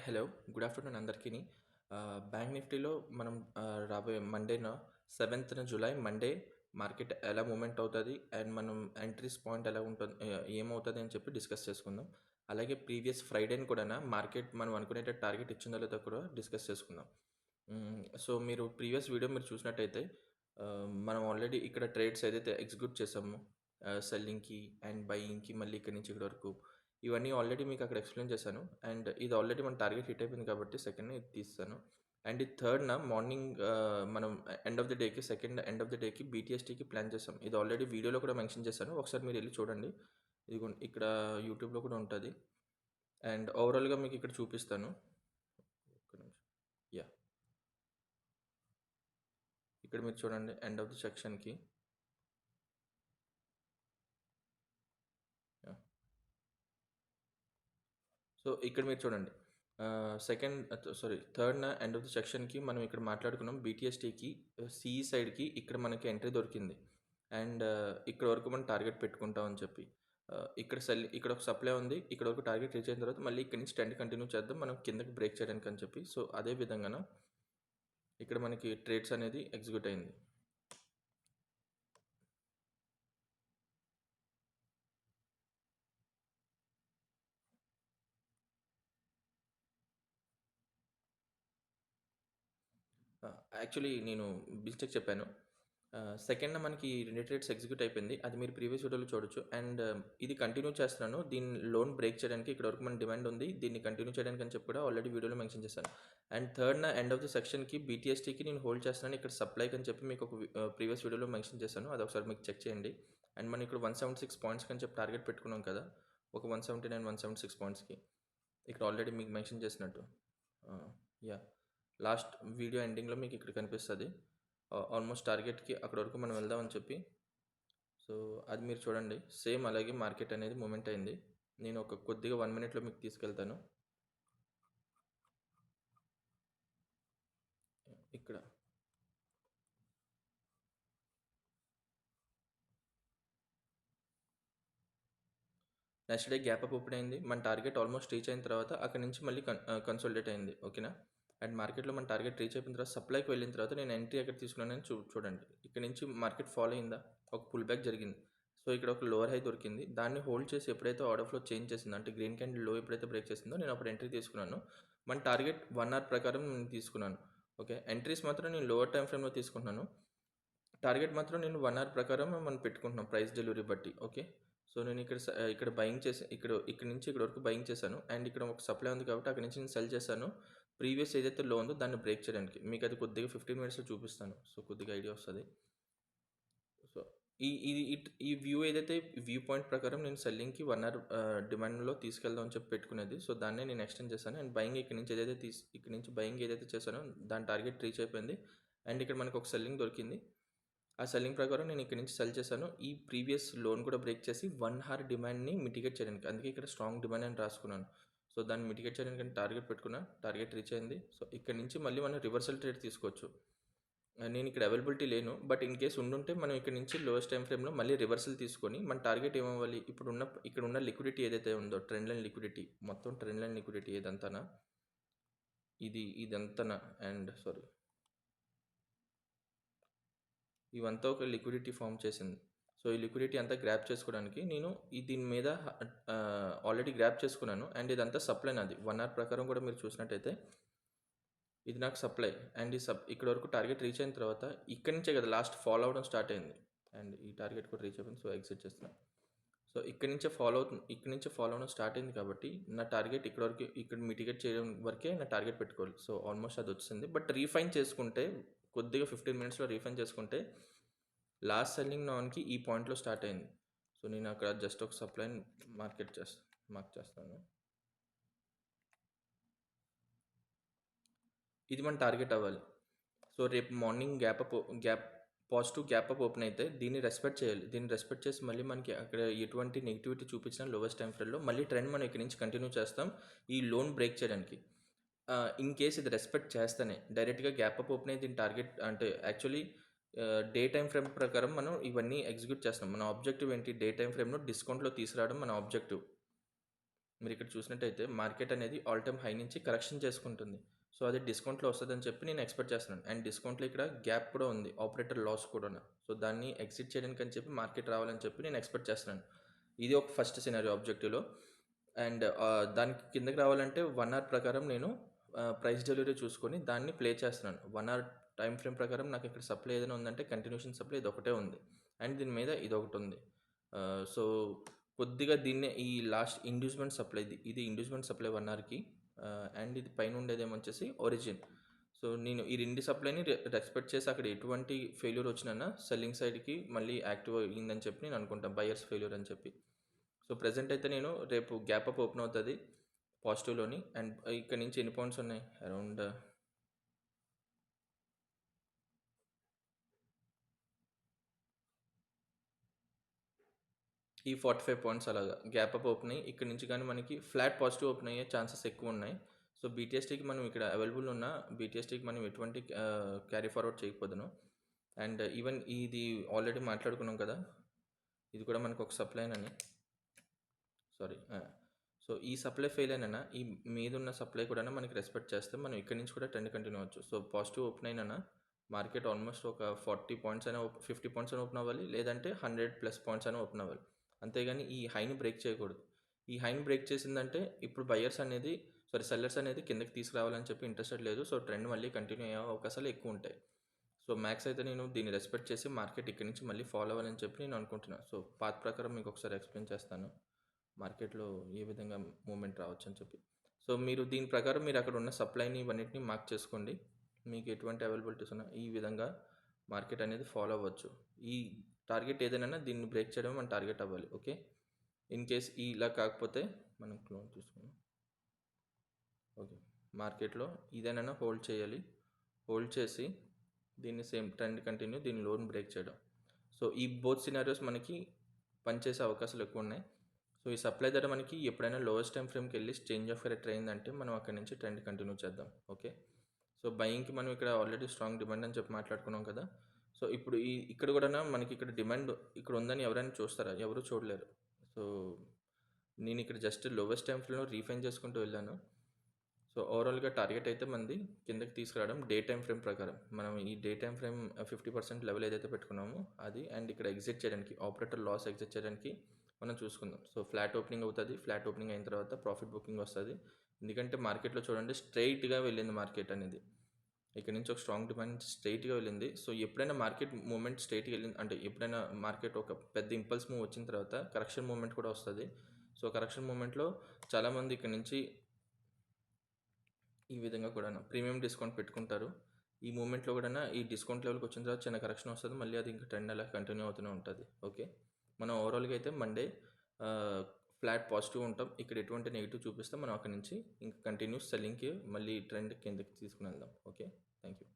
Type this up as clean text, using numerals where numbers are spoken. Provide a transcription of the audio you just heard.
Hello. Good afternoon అందరికిని. Bank నిఫ్టీలో మనం రాబోయే మండేన 7థ్ జూలై మండే మార్కెట్ ఎలా మూవ్‌మెంట్ అవుతది అండ్ మనం ఎంట్రీస్ పాయింట్ ఎలా ఉంటది ఏమవుతది అని చెప్పి డిస్కస్ చేసుకుందాం. అలాగే ప్రీవియస్ ఫ్రైడేని కూడాన మార్కెట్ మనం అనుకునేటట్టు టార్గెట్ ఇచ్చిందో లేదో కూడా డిస్కస్ చేసుకుందాం. సో, మీరు ప్రీవియస్ వీడియో మీరు చూసినట్టయితే మనం ఆల్రెడీ ఇక్కడ ట్రేడ్స్ ఏదైతే ఎగ్జిక్యూట్ చేసామో సెల్లింగ్‌కి అండ్ బయింగ్‌కి మళ్ళీ ఇక్కడి నుంచి ఇక్కడి వరకు ఇవన్నీ ఆల్రెడీ మీకు అక్కడ ఎక్స్‌ప్లెయిన్ చేశాను. అండ్ ఇది ఆల్రెడీ మన టార్గెట్ హిట్ అయిపోయింది కాబట్టి సెకండ్‌ని ఇది తీసేసాను. అండ్ ఇది థర్డ్‌న మార్నింగ్ మనం ఎండ్ ఆఫ్ ది డేకి సెకండ్ ఎండ్ ఆఫ్ ది డేకి బీటీఎస్‌టీకి ప్లాన్ చేసాం. ఇది ఆల్రెడీ వీడియోలో కూడా మెన్షన్ చేశాను. ఒకసారి మీరు ఎళ్లి చూడండి. ఇదిగోండి ఇక్కడ యూట్యూబ్‌లో కూడా ఉంటది. అండ్ ఓవరాల్‌గా మీకు ఇక్కడ చూపిస్తాను. ఒక్క నిమిషం. యాహ్! ఇక్కడ మీరు చూడండి ఎండ్ ఆఫ్ ది సెక్షన్‌కి. యాహ్! సో, ఇక్కడ మీరు చూడండి. సెకండ్ సారీ థర్డ్‌న ఎండ్ ఆఫ్ ది సెక్షన్‌కి మనం ఇక్కడ మాట్లాడుకున్నాం బీటీఎస్‌టీకి సీ సైడ్‌కి ఇక్కడ మనకి ఎంట్రీ దొరికింది. అండ్ ఇక్కడ వరకు మనం టార్గెట్ పెట్టుకుంటాం అని చెప్పి. ఇక్కడ ఒక సప్లై ఉంది. ఇక్కడ వరకు టార్గెట్ రీచ్ అయిన తర్వాత మళ్ళీ ఇక్కడి నుంచి ట్రెండ్ కంటిన్యూ చేద్దాం. మనం కిందకి బ్రేక్ చేయడానికి అని చెప్పి. సో, అదే విధంగాన ఇక్కడ మనకి ట్రేడ్స్ అనేది ఎగ్జిక్యూట్ అయింది. యాక్చువల్లీ నేను మిస్టేక్ చెప్పాను. సెకండ్‌న మనకి 2 ట్రేడ్స్ ఎగ్జిక్యూట్ అయిపోయింది. అది మీరు ప్రీవియస్ వీడియోలో చూడొచ్చు. అండ్ ఇది కంటిన్యూ చేస్తున్నాను. దీని లోన్ బ్రేక్ చేయడానికి ఇక్కడ వరకు మన డిమాండ్ ఉంది. దీన్ని కంటిన్యూ చేయడానికి అని చెప్పి కూడా ఆల్రెడీ వీడియోలో మెన్షన్ చేశాను. అండ్ థర్డ్‌న ఎండ్ ఆఫ్ ది సెక్షన్‌కి బీటీఎస్‌టీకి నేను హోల్డ్ చేస్తున్నాను. ఇక్కడ సప్లైకి అని చెప్పి మీకు ఒక ప్రీవియస్ వీడియోలో మెన్షన్ చేశాను. అది ఒకసారి మీకు చెక్ చేయండి. అండ్ మనం ఇక్కడ 176 పాయింట్స్‌కి అని చెప్పి టార్గెట్ పెట్టుకున్నాం కదా! ఒక 179, 176 పాయింట్స్‌కి. ఇక్కడ ఆల్రెడీ మీకు మెన్షన్ చేసినట్టు. యాహ్! లాస్ట్ వీడియో ఎండింగ్‌లో మీకు ఇక్కడ కనిపిస్తది. ఆల్మోస్ట్ టార్గెట్‌కి అక్కడి వరకు మనం వెళ్దామని చెప్పి. సో, అది మీరు చూడండి. సేమ్ అలాగే మార్కెట్ అనేది మూవ్‌మెంట్ అయింది. నేను ఒక కొద్దిగా 1 మినిట్‌లో మీకు తీసుకెళ్తాను. ఇక్కడ next day gap up open అయింది. మన టార్గెట్ ఆల్మోస్ట్ రీచ్ అయిన తర్వాత అక్కడి నుంచి మళ్ళీ కన్సాలిడేట్ అయింది. ఓకేనా? అండ్ మార్కెట్‌లో మన టార్గెట్ రీచ్ అయిపోయిన తర్వాత సప్లైకి వెళ్ళిన తర్వాత నేను ఎంట్రీ ఎక్కడ తీసుకున్నానని చూడండి. ఇక్కడ నుంచి మార్కెట్ ఫాలో అయిందా? ఒక పుల్ బ్యాక్ జరిగింది. సో, ఇక్కడ ఒక లోవర్ హై దొరికింది. దాన్ని హోల్డ్ చేసి ఎప్పుడైతే ఆర్డర్ ఫ్లో చేంజ్ చేసిందో అంటే గ్రీన్ క్యాండిల్ లో ఎప్పుడైతే బ్రేక్ చేసిందో నేను అప్పుడు ఎంట్రీ తీసుకున్నాను. మన టార్గెట్ 1 అవర్ ప్రకారం నేను తీసుకున్నాను. ఓకే. ఎంట్రీస్ మాత్రం నేను లోవర్ టైమ్ ఫ్రేమ్‌లో తీసుకుంటున్నాను. టార్గెట్ మాత్రం నేను 1 అవర్ ప్రకారం మనం పెట్టుకుంటున్నాం ప్రైస్ డెలివరీ బట్టి. ఓకే. సో, నేను ఇక్కడ బయింగ్ చేసి ఇక్కడి నుంచి ఇక్కడి వరకు బయింగ్ చేశాను. అండ్ ఇక్కడ ఒక సప్లై ఉంది కాబట్టి అక్కడి నుంచి నేను సెల్ చేశాను. ప్రీవియస్ ఏదైతే లో ఉందో దాన్ని బ్రేక్ చేయడానికి. మీకు అది కొద్దిగా 15 మినిట్స్‌లో చూపిస్తాను. సో, కొద్దిగా ఐడియా వస్తది. సో, ఈ ఇది ఇట్ ఈ వ్యూ ఏదైతే వ్యూ పాయింట్ ప్రకారం నేను సెల్లింగ్‌కి 1 అవర్ డిమాండ్‌లో తీసుకెళ్దాం అని చెప్పి పెట్టుకునేది. సో, దాన్నే నేను ఎక్స్‌టెండ్ చేశాను. అండ్ బయింగ్ ఇక్కడి నుంచి బయింగ్ ఏదైతే చేశానో దాని టార్గెట్ రీచ్ అయిపోయింది. అండ్ ఇక్కడ మనకు ఒక సెల్లింగ్ దొరికింది. ఆ సెల్లింగ్ ప్రకారం నేను ఇక్కడి నుంచి సెల్ చేశాను. ఈ ప్రీవియస్ లోన్ కూడా బ్రేక్ చేసి 1 హార్ డిమాండ్‌ని మిటిగేట్ చేయడానికి. అందుకే ఇక్కడ స్ట్రాంగ్ డిమాండ్ అని రాసుకున్నాను. సో, దాన్ని మిటిగేట్ చేయడానికి టార్గెట్ పెట్టుకున్నా. టార్గెట్ రీచ్ అయింది. సో, ఇక్కడి నుంచి మళ్ళీ మనం రివర్సల్ ట్రేడ్ తీసుకోవచ్చు. నేను ఇక్కడ అవైలబిలిటీ లేను. బట్ ఇన్ కేస్ ఉండుంటే మనం ఇక్కడి నుంచి లోయెస్ట్ టైమ్ ఫ్రేమ్‌లో మళ్ళీ రివర్సల్ తీసుకొని మన టార్గెట్ ఏమవ్వాలి? ఇక్కడున్న లిక్విడిటీ ఏదైతే ఉందో ట్రెండ్ లైన్ లిక్విడిటీ మొత్తం ట్రెండ్ లైన్ లిక్విడిటీ ఇదంతానా ఇదంతానా అండ్ సారీ ఇవంతా ఒక లిక్విడిటీ ఫార్మ్ చేసింది. సో, ఈ లిక్విడిటీ అంతా గ్రాబ్ చేసుకోవడానికి నేను దీని మీద ఆల్రెడీ గ్రాబ్ చేసుకున్నాను. అండ్ ఇదంతా సప్లై నాది. 1 అవర్ ప్రకారం కూడా మీరు చూసినట్టయితే ఇది నాకు సప్లై. అండ్ ఇక్కడి వరకు టార్గెట్ రీచ్ అయిన తర్వాత ఇక్కడి నుంచే కదా లాస్ట్ ఫాలో అవ్వడం స్టార్ట్ అయింది. అండ్ ఈ టార్గెట్ కూడా రీచ్ అయిపోయింది. సో, ఎగ్జిట్ చేస్తున్నాను. సో, ఇక్కడి నుంచే ఫాలో అవ్వడం స్టార్ట్ అయింది కాబట్టి నా టార్గెట్ ఇక్కడి వరకే ఇక్కడ మిటిగేట్ చేయడం వరకే నా టార్గెట్ పెట్టుకోవాలి. సో, ఆల్మోస్ట్ అది వచ్చింది. బట్ రీఫైన్ చేసుకుంటే కొద్దిగా 15 మినిట్స్‌లో రీఫైన్ చేసుకుంటే లాస్ట్ సెల్లింగ్ నాన్‌కి ఈ పాయింట్‌లో స్టార్ట్ అయింది. సో, నేను అక్కడ జస్ట్ ఒక సప్లైని మార్క్ చేస్తాను. ఇది మన టార్గెట్ అవ్వాలి. సో, రేపు morning positive gap up open అయితే దీన్ని రెస్పెక్ట్ చేయాలి. దీన్ని రెస్పెక్ట్ చేసి మళ్ళీ మనకి అక్కడ ఎటువంటి నెగటివిటీ చూపించినా లోవెస్ట్ టైమ్ ఫ్రేమ్‌లో మళ్ళీ ట్రెండ్ మనం ఇక్కడి నుంచి కంటిన్యూ చేస్తాం. ఈ లోన్ బ్రేక్ చేయడానికి. ఇన్ కేస్ ఇది రెస్పెక్ట్ చేస్తేనే డైరెక్ట్‌గా గ్యాప్ అప్ ఓపెన్ అయ్యి దీని టార్గెట్ అంటే యాక్చువల్లీ డే టైమ్ ఫ్రేమ్ ప్రకారం మనం ఇవన్నీ ఎగ్జిక్యూట్ చేస్తున్నాం. మన ఆబ్జెక్టివ్ ఏంటి? డే టైమ్ ఫ్రేమ్‌లో డిస్కౌంట్‌లో తీసుకురావడం మన ఆబ్జెక్టివ్. మీరు ఇక్కడ చూసినట్టయితే మార్కెట్ అనేది ఆల్ టైమ్ హై నుంచి కరెక్షన్ చేసుకుంటుంది. సో, అది డిస్కౌంట్‌లో వస్తదని చెప్పి నేను ఎక్స్‌పెక్ట్ చేస్తున్నాను. అండ్ డిస్కౌంట్‌లో ఇక్కడ గ్యాప్ కూడా ఉంది. ఆపరేటర్ లాస్ కూడాను. సో, దాన్ని ఎగ్జిట్ చేయడానికని చెప్పి మార్కెట్ రావాలని చెప్పి నేను ఎక్స్‌పెక్ట్ చేస్తున్నాను. ఇది ఒక ఫస్ట్ సినారియో ఆబ్జెక్టివ్‌లో. అండ్ దానికి కిందకి రావాలంటే 1 అవర్ ప్రకారం నేను ప్రైస్ డెలివరీ చూసుకొని దాన్ని ప్లే చేస్తున్నాను. 1 అవర్ టైమ్ ఫ్రేమ్ ప్రకారం నాకు ఇక్కడ సప్లై ఏదైనా ఉందంటే కంటిన్యూషన్ సప్లై ఇదొకటే ఉంది. అండ్ దీని మీద ఇదొకటుంది. సో, కొద్దిగా దీన్నే ఈ లాస్ట్ ఇండ్యూస్‌మెంట్ సప్లై ఇది ఇండ్యూస్‌మెంట్ సప్లై 1 అవర్‌కి. అండ్ ఇది పైన ఉండేదేమో వచ్చేసి ఒరిజిన్. సో, నేను ఈ 2 సప్లైని రెస్పెక్ట్ చేసి అక్కడ ఎటువంటి ఫెయిల్యూర్ వచ్చినా సెల్లింగ్ సైడ్‌కి మళ్ళీ యాక్టివ్ అయ్యిందని చెప్పి నేను అనుకుంటాను. బయర్స్ ఫెయిల్యూర్ అని చెప్పి. సో, ప్రెజెంట్ అయితే నేను రేపు గ్యాప్ అప్ ఓపెన్ అవుతది పాజిటివ్‌లోని. అండ్ ఇక్కడ నుంచి ఎన్ని పాయింట్స్ ఉన్నాయి? అరౌండ్ ఈ 45 పాయింట్స్ అలాగా గ్యాప్ అప్ ఓపెన్ అయ్యి ఇక్కడి నుంచి గానీ మనకి ఫ్లాట్ పాజిటివ్ ఓపెన్ అయ్యే ఛాన్సెస్ ఎక్కువున్నాయి. సో, బీటీఎస్‌టీకి మనం ఇక్కడ అవైలబుల్ ఉన్న బీటీఎస్‌టీకి మనం ఎటువంటి క్యారీ ఫార్వర్డ్ చేయకపోదును. అండ్ ఈవెన్ ఇది ఆల్రెడీ మాట్లాడుకున్నాం కదా! ఇది కూడా మనకు ఒక సప్లైనని. సారీ. సో, ఈ సప్లై ఫెయిల్ అయిననా ఈ మీదున్న సప్లై కూడాను మనకి రెస్పెక్ట్ చేస్తే మనం ఇక్కడి నుంచి కూడా ట్రెండ్ కంటిన్యూ అవ్వచ్చు. సో, పాజిటివ్ ఓపెన్ అయిననా మార్కెట్ ఆల్మోస్ట్ ఒక 40 పాయింట్స్ అయినా 50 పాయింట్స్ అయినా ఓపెన్ అవ్వాలి. లేదంటే 100+ పాయింట్స్ అయినా ఓపెన్ అవ్వాలి. అంతేగాని ఈ హైని బ్రేక్ చేయకూడదు. ఈ హైని బ్రేక్ చేసిందంటే ఇప్పుడు సెల్లర్స్ అనేది కిందకి తీసుకురావాలని చెప్పి ఇంట్రెస్టెడ్ లేదు. సో, ట్రెండ్ మళ్ళీ కంటిన్యూ అయ్యే అవకాశాలు ఎక్కువుంటాయి. సో, మ్యాక్స్ అయితే నేను దీన్ని రెస్పెక్ట్ చేసి మార్కెట్ ఇక్కడి నుంచి మళ్ళీ ఫాలో అవ్వాలని చెప్పి నేను అనుకుంటున్నాను. సో, పాత్ ప్రకారం మీకు ఒకసారి ఎక్స్‌ప్లెయిన్ చేస్తాను. మార్కెట్‌లో ఏ విధంగా మూవ్‌మెంట్ రావచ్చని చెప్పి. సో, మీరు దీని ప్రకారం మీరు అక్కడ ఉన్న సప్లైని ఇవన్నిటిని మార్క్ చేసుకోండి. మీకు ఎటువంటి అవైలబిలిటీస్ ఉన్నా ఈ విధంగా మార్కెట్ అనేది ఫాలో అవ్వచ్చు. ఈ టార్గెట్ ఏదైనా దీన్ని బ్రేక్ చేయడమే మన టార్గెట్ అవ్వాలి. ఓకే. ఇన్ కేస్ ఇలా కాకపోతే మనం క్లోజ్ తీసుకుందాం. ఓకే. మార్కెట్‌లో ఇదేనైనా హోల్డ్ చేయాలి. హోల్డ్ చేసి దీన్ని సేమ్ ట్రెండ్ కంటిన్యూ దీని లోని బ్రేక్ చేయడం. సో, ఈ బోత్ సినారియోస్ మనకి పనిచేసే అవకాశాలు ఎక్కువున్నాయి. సో, ఈ సప్లై ధర మనకి ఎప్పుడైనా లోయెస్ట్ టైమ్ ఫ్రేమ్‌కెళ్ళి చేంజ్ ఆఫ్ కరెక్ట్ అయిందంటే మనం అక్కడి నుంచి ట్రెండ్ కంటిన్యూ చేద్దాం. ఓకే. సో, బయింగ్‌కి మనం ఇక్కడ ఆల్రెడీ స్ట్రాంగ్ డిమాండ్ అని చెప్పి మాట్లాడుకున్నాం కదా! సో, ఇప్పుడు ఇక్కడ కూడాను మనకి ఇక్కడ డిమాండ్ ఇక్కడ ఉందని ఎవరైనా చూస్తారా? ఎవరు చూడలేరు. సో, నేను ఇక్కడ జస్ట్ లోయెస్ట్ టైమ్ ఫ్రేమ్‌లో రీఫైన్ చేసుకుంటూ వెళ్ళాను. సో, ఓవరాల్‌గా టార్గెట్ అయితే మనది కిందకి తీసుకురావడం డే టైమ్ ఫ్రేమ్ ప్రకారం. మనం ఈ డే టైమ్ ఫ్రేమ్ 50% లెవెల్ ఏదైతే పెట్టుకున్నామో అది అండ్ ఇక్కడ ఎగ్జిట్ చేయడానికి ఆపరేటర్ లాస్ ఎగ్జిట్ చేయడానికి మనం చూసుకుందాం. సో, ఫ్లాట్ ఓపెనింగ్ అవుతది. ఫ్లాట్ ఓపెనింగ్ అయిన తర్వాత ప్రాఫిట్ బుకింగ్ వస్తది. ఎందుకంటే మార్కెట్‌లో చూడండి స్ట్రెయిట్‌గా వెళ్ళింది మార్కెట్ అనేది. ఇక్కడ నుంచి ఒక స్ట్రాంగ్ డిమాండ్ స్ట్రెయిట్‌గా వెళ్ళింది. సో, ఎప్పుడైనా మార్కెట్ మూవ్‌మెంట్ స్ట్రెయిట్‌గా వెళ్ళింది అంటే ఎప్పుడైనా మార్కెట్ ఒక పెద్ద ఇంపల్స్ మూవ్ వచ్చిన తర్వాత కరెక్షన్ మూవ్‌మెంట్ కూడా వస్తది. సో, కరెక్షన్ మూవ్‌మెంట్‌లో చాలామంది ఇక్కడ నుంచి ఈ విధంగా కూడాను ప్రీమియం డిస్కౌంట్ పెట్టుకుంటారు. ఈ మూవ్‌మెంట్‌లో కూడాను ఈ డిస్కౌంట్ లెవెల్‌కి వచ్చిన తర్వాత చిన్న కరెక్షన్ వస్తది. మళ్ళీ అది ఇంకా ట్రెండ్ అలా కంటిన్యూ అవుతూనే ఉంటది. ఓకే. మనం ఓవరాల్‌గా అయితే మండే ఆహ్, ఫ్లాట్ పాజిటివ్ ఉంటాం. ఇక్కడ ఎటువంటి నెగెటివ్ చూపిస్తే మనం అక్కడి నుంచి ఇంకా కంటిన్యూస్ సెల్లింగ్‌కి మళ్ళీ ట్రెండ్ కిందకి తీసుకొని వెళ్దాం. ఓకే. Thank you.